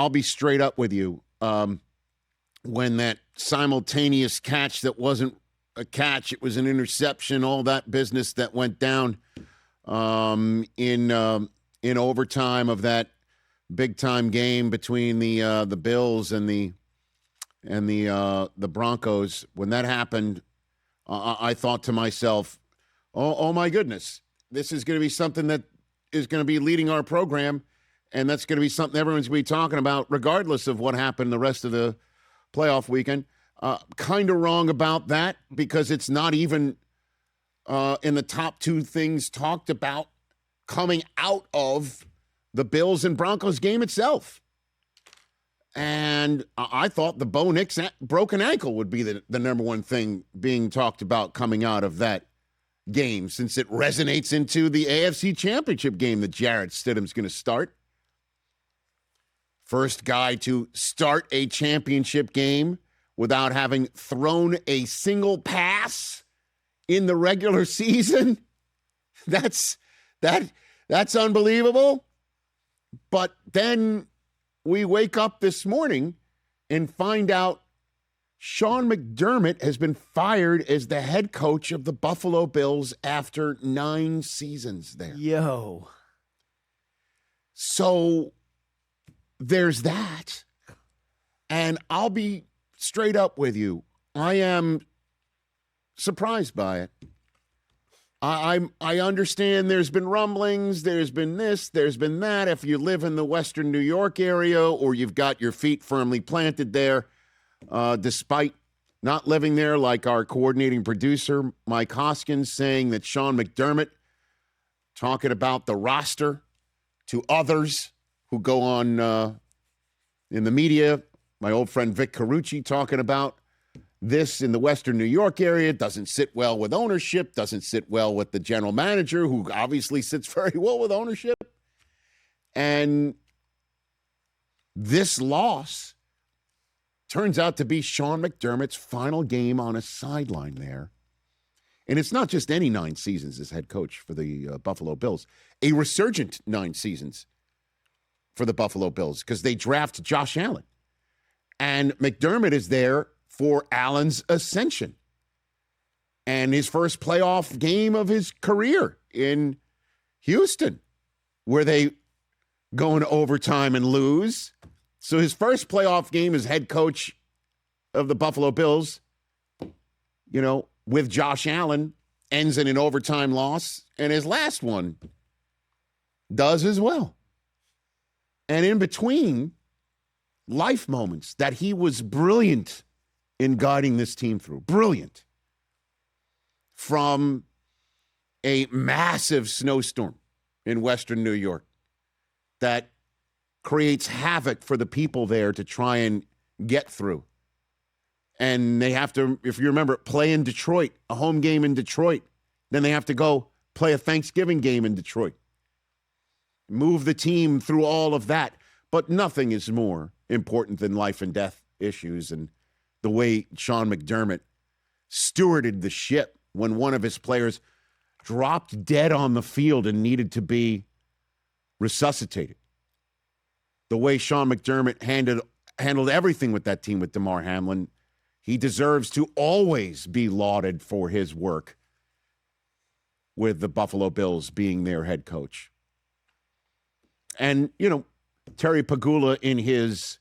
I'll be straight up with you. When that simultaneous catch that wasn't a catch, it was an interception, all that business that went down in overtime of that big-time game between the Bills and the Broncos. When that happened, I thought to myself, oh my goodness, this is going to be something that is going to be leading our program, and that's going to be something everyone's going to be talking about regardless of what happened the rest of the playoff weekend. Kind of wrong about that because it's not even in the top two things talked about coming out of the Bills and Broncos game itself. And I thought the Bo Nix broken ankle would be the number one thing being talked about coming out of that game, since it resonates into the AFC Championship game that Jarrett Stidham's going to start. First guy to start a championship game without having thrown a single pass in the regular season. That's unbelievable. But then we wake up this morning and find out Sean McDermott has been fired as the head coach of the Buffalo Bills after 9 seasons there. Yo. So there's that. And I'll be straight up with you. I am surprised by it. I understand there's been rumblings, there's been this, there's been that. If you live in the Western New York area or you've got your feet firmly planted there, despite not living there, like our coordinating producer, Mike Hoskins, saying that Sean McDermott talking about the roster to others who go on in the media. My old friend Vic Carucci talking about this in the Western New York area doesn't sit well with ownership, doesn't sit well with the general manager, who obviously sits very well with ownership. And this loss turns out to be Sean McDermott's final game on a sideline there. And it's not just any 9 seasons as head coach for the Buffalo Bills, a resurgent 9 seasons for the Buffalo Bills because they draft Josh Allen. And McDermott is there for Allen's ascension and his first playoff game of his career in Houston, where they go into overtime and lose. So his first playoff game as head coach of the Buffalo Bills, you know, with Josh Allen, ends in an overtime loss, and his last one does as well. And in between, life moments that he was brilliant in guiding this team through. Brilliant. From a massive snowstorm in Western New York that creates havoc for the people there to try and get through. And they have to, if you remember, play in Detroit, a home game in Detroit. Then they have to go play a Thanksgiving game in Detroit. Move the team through all of that. But nothing is more important than life and death issues, and the way Sean McDermott stewarded the ship when one of his players dropped dead on the field and needed to be resuscitated. The way Sean McDermott handled everything with that team with Damar Hamlin, he deserves to always be lauded for his work with the Buffalo Bills being their head coach. And, you know, Terry Pagula, in his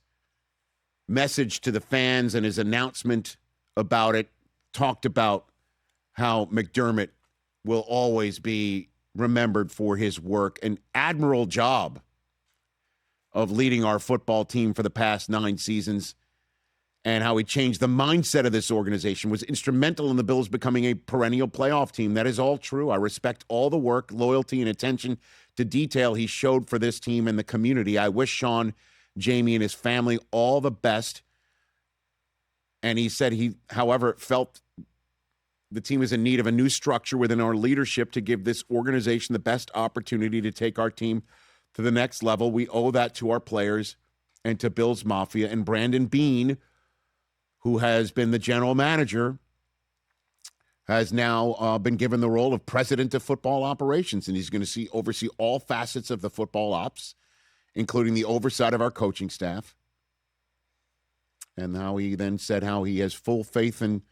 message to the fans and his announcement about it, talked about how McDermott will always be remembered for his work, an admirable job of leading our football team for the past 9 seasons, and how he changed the mindset of this organization, was instrumental in the Bills becoming a perennial playoff team. That is all true. I respect all the work, loyalty, and attention to detail he showed for this team and the community. I wish Sean, Jamie, and his family all the best. And he said he, however, felt the team is in need of a new structure within our leadership to give this organization the best opportunity to take our team to the next level. We owe that to our players and to Bills Mafia. And Brandon Beane, who has been the general manager, has now been given the role of president of football operations, and he's going to oversee all facets of the football ops including the oversight of our coaching staff. And how he then said how he has full faith in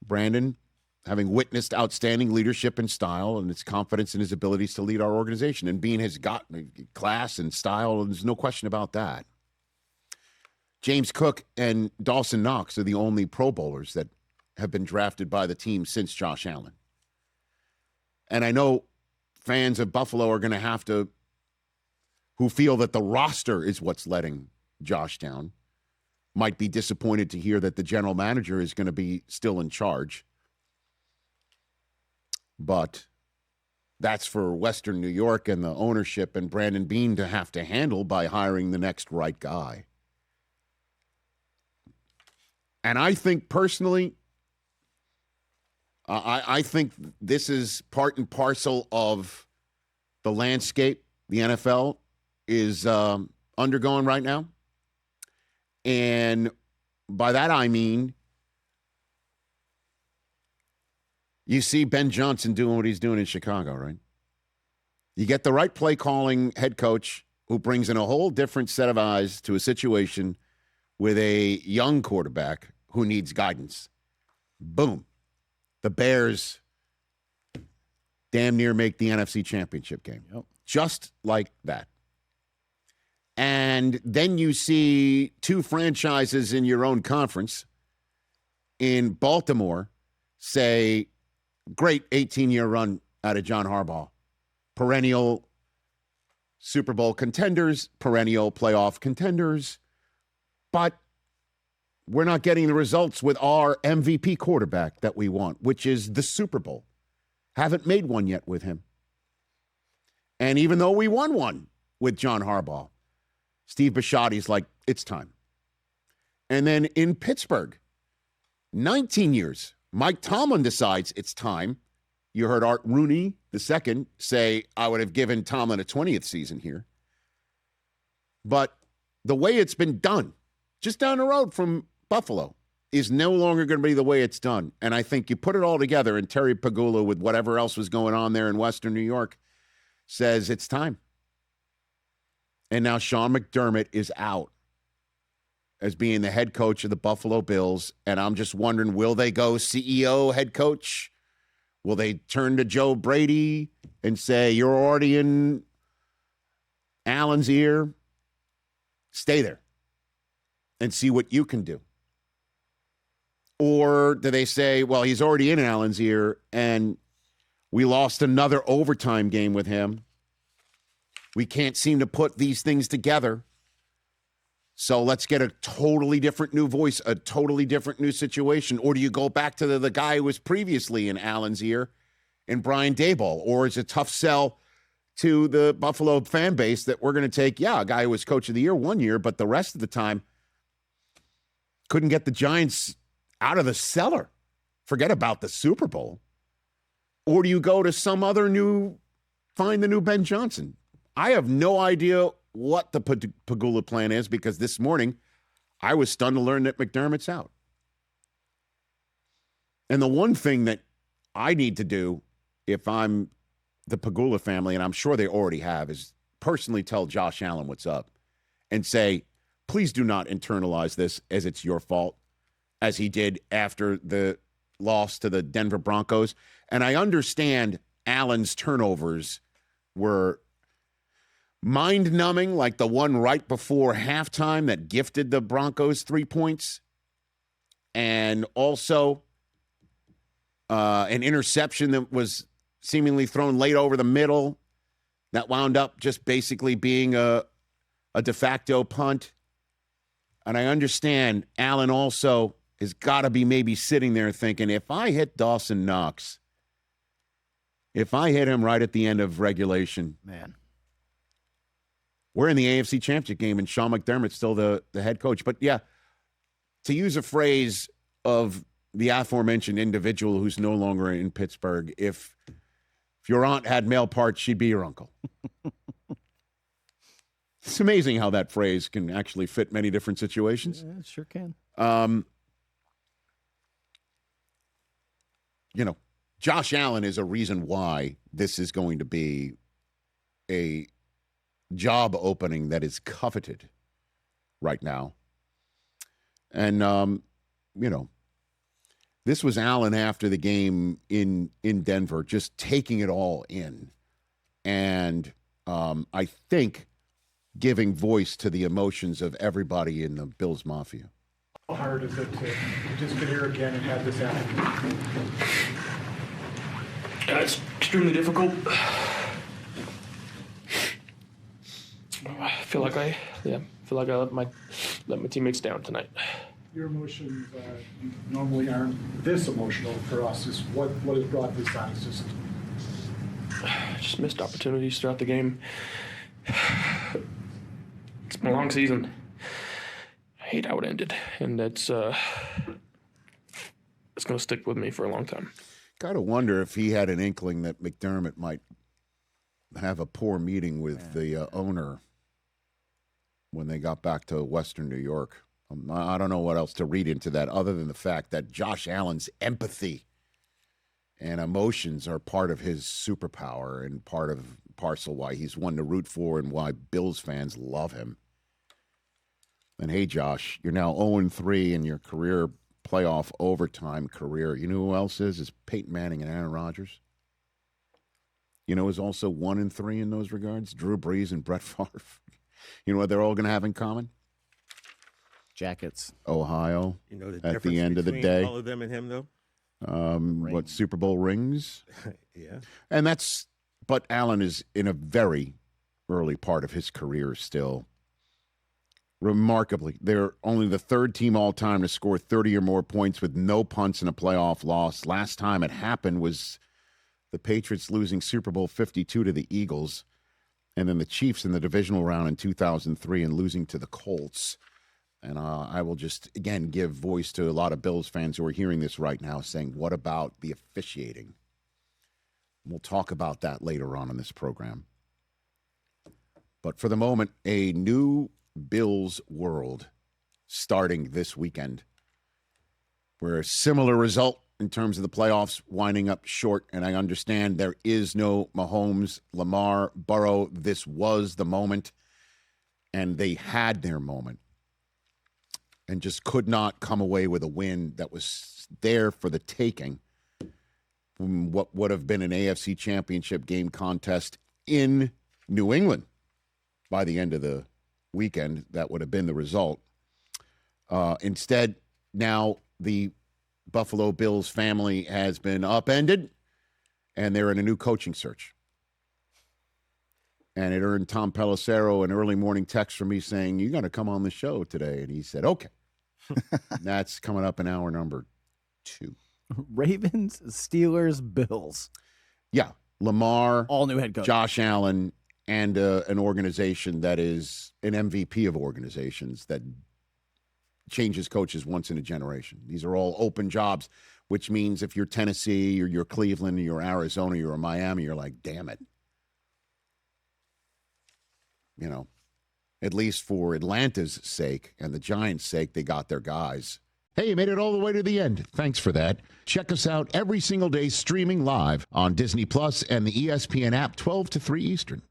Brandon, having witnessed outstanding leadership and style, and his confidence in his abilities to lead our organization. And Bean has got class and style, and there's no question about that. James Cook and Dawson Knox are the only Pro Bowlers that have been drafted by the team since Josh Allen. And I know fans of Buffalo are going to have to, who feel that the roster is what's letting Josh down, might be disappointed to hear that the general manager is going to be still in charge. But that's for Western New York and the ownership and Brandon Beane to have to handle by hiring the next right guy. And I think personally, I think this is part and parcel of the landscape the NFL is undergoing right now. And by that I mean, you see Ben Johnson doing what he's doing in Chicago, right? You get the right play calling head coach who brings in a whole different set of eyes to a situation with a young quarterback who needs guidance. Boom. The Bears damn near make the NFC Championship game. Yep. Just like that. And then you see two franchises in your own conference in Baltimore say, great 18-year run out of John Harbaugh. Perennial Super Bowl contenders, perennial playoff contenders. But we're not getting the results with our MVP quarterback that we want, which is the Super Bowl. Haven't made one yet with him. And even though we won one with John Harbaugh, Steve Bisciotti's like, it's time. And then in Pittsburgh, 19 years, Mike Tomlin decides it's time. You heard Art Rooney II say, I would have given Tomlin a 20th season here. But the way it's been done, just down the road from Buffalo, is no longer going to be the way it's done. And I think you put it all together, and Terry Pegula, with whatever else was going on there in Western New York, says it's time. And now Sean McDermott is out as being the head coach of the Buffalo Bills. And I'm just wondering, will they go CEO, head coach? Will they turn to Joe Brady and say, you're already in Allen's ear? Stay there and see what you can do. Or do they say, well, he's already in Allen's ear and we lost another overtime game with him. We can't seem to put these things together. So let's get a totally different new voice, a totally different new situation. Or do you go back to the guy who was previously in Allen's ear and Brian Daboll? Or is it a tough sell to the Buffalo fan base that we're going to take, a guy who was coach of the year one year, but the rest of the time couldn't get the Giants out of the cellar. Forget about the Super Bowl. Or do you go to some other find the new Ben Johnson? I have no idea what the Pegula plan is, because this morning I was stunned to learn that McDermott's out. And the one thing that I need to do if I'm the Pegula family, and I'm sure they already have, is personally tell Josh Allen what's up and say, please do not internalize this as it's your fault, as he did after the loss to the Denver Broncos. And I understand Allen's turnovers were mind-numbing, like the one right before halftime that gifted the Broncos 3 points. And also an interception that was seemingly thrown late over the middle that wound up just basically being a de facto punt. And I understand Allen also has got to be maybe sitting there thinking, if I hit Dawson Knox, if I hit him right at the end of regulation, man, we're in the AFC Championship game, and Sean McDermott's still the head coach. But, yeah, to use a phrase of the aforementioned individual who's no longer in Pittsburgh, if your aunt had male parts, she'd be your uncle. It's amazing how that phrase can actually fit many different situations. Yeah, it sure can. Josh Allen is a reason why this is going to be a job opening that is coveted right now. And, this was Allen after the game in Denver, just taking it all in. And I think giving voice to the emotions of everybody in the Bills Mafia. How hard is it to just get here again and have this happen? It's extremely difficult. I feel like I let my teammates down tonight. Your emotions normally aren't this emotional for us. Is what has brought this on? It's just missed opportunities throughout the game. It's been a long season. I hate how it ended, and it's going to stick with me for a long time. Gotta wonder if he had an inkling that McDermott might have a poor meeting with the owner when they got back to Western New York. I don't know what else to read into that other than the fact that Josh Allen's empathy and emotions are part of his superpower and parcel why he's one to root for and why Bills fans love him. And hey, Josh, you're now 0-3 in your career playoff overtime career. You know who else is Peyton Manning and Aaron Rodgers. You know who's also 1-3 in those regards? Drew Brees and Brett Favre. You know what they're all going to have in common? Jackets. Ohio. You know the at the end of the day. All of them and him, though? What, Super Bowl rings? Yeah. And but Allen is in a very early part of his career still. Remarkably, they're only the third team all time to score 30 or more points with no punts in a playoff loss. Last time it happened was the Patriots losing Super Bowl 52 to the Eagles, and then the Chiefs in the divisional round in 2003 and losing to the Colts. And I will just, again, give voice to a lot of Bills fans who are hearing this right now saying, what about the officiating? We'll talk about that later on in this program. But for the moment, a new Bills world starting this weekend, where a similar result in terms of the playoffs winding up short. And I understand there is no Mahomes, Lamar, Burrow. This was the moment, and they had their moment and just could not come away with a win that was there for the taking from what would have been an AFC championship game contest in New England by the end of the weekend. That would have been the result. Instead, now the Buffalo Bills family has been upended, and they're in a new coaching search. And it earned Tom Pelissero an early morning text from me saying, "You got to come on the show today." And he said, "Okay." That's coming up in hour number 2. Ravens, Steelers, Bills. Yeah. Lamar. All new head coach. Josh Allen, and an organization that is an MVP of organizations that changes coaches once in a generation. These are all open jobs, which means if you're Tennessee or you're Cleveland or you're Arizona or you're Miami, you're like, damn it. You know, at least for Atlanta's sake and the Giants' sake, they got their guys. Hey, you made it all the way to the end. Thanks for that. Check us out every single day streaming live on Disney Plus and the ESPN app 12 to 3 Eastern.